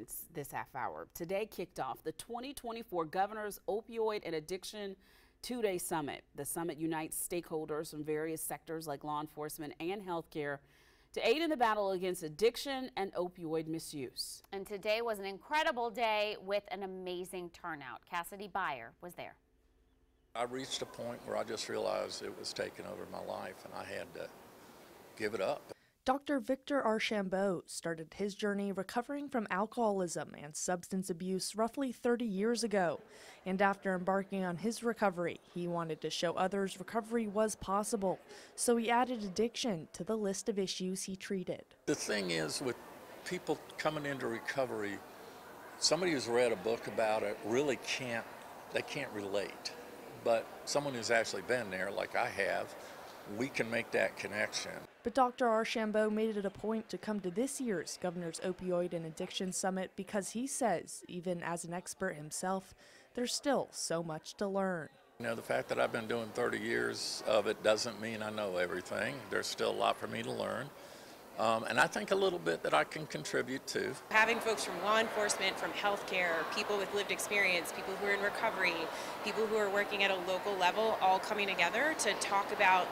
Mans this half hour. Today kicked off the 2024 Governor's Opioid and Addiction Two-Day Summit. The summit unites stakeholders from various sectors like law enforcement and healthcare to aid in the battle against addiction and opioid misuse. And today was an incredible day with an amazing turnout. Cassidy Beyer was there. I reached a point where I just realized it was taking over my life and I had to give it up. Dr. Victor R Shambo started his journey recovering from alcoholism and substance abuse roughly 30 years ago. And after embarking on his recovery, he wanted to show others recovery was possible. So he added addiction to the list of issues he treated. The thing is, with people coming into recovery, somebody who's read a book about it really can't relate. But someone who's actually been there, like I have, we can make that connection. But Dr. Arshambo made it a point to come to this year's Governor's Opioid and Addiction Summit because he says, even as an expert himself, there's still so much to learn. You know, the fact that I've been doing 30 years of it doesn't mean I know everything. There's still a lot for me to learn. And I think a little bit that I can contribute to. Having folks from law enforcement, from healthcare, people with lived experience, people who are in recovery, people who are working at a local level, all coming together to talk about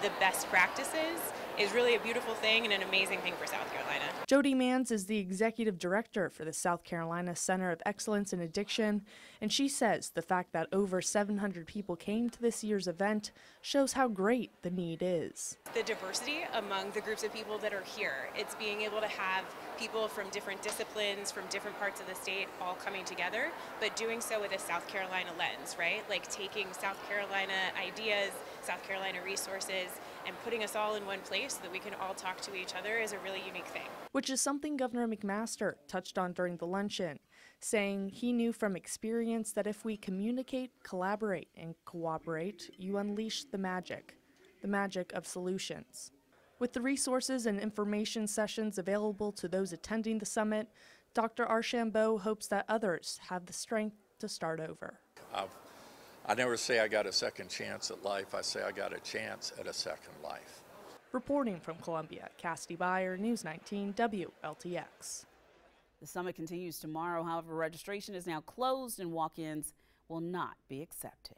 the best practices is really a beautiful thing and an amazing thing for South Carolina. Jody Mans is the executive director for the South Carolina Center of Excellence in Addiction, and she says the fact that over 700 people came to this year's event shows how great the need is. The diversity among the groups of people that are here, it's being able to have people from different disciplines, from different parts of the state all coming together, but doing so with a South Carolina lens, right? Like taking South Carolina ideas, South Carolina resources, and putting us all in one place so that we can all talk to each other is a really unique thing. Which is something Governor McMaster touched on during the luncheon, saying he knew from experience that if we communicate, collaborate, and cooperate, you unleash the magic of solutions. With the resources and information sessions available to those attending the summit, Dr. Arshambo hopes that others have the strength to start over. I never say I got a second chance at life. I say I got a chance at a second life. Reporting from Columbia, Cassidy Beyer, News 19 WLTX. The summit continues tomorrow. However, registration is now closed and walk-ins will not be accepted.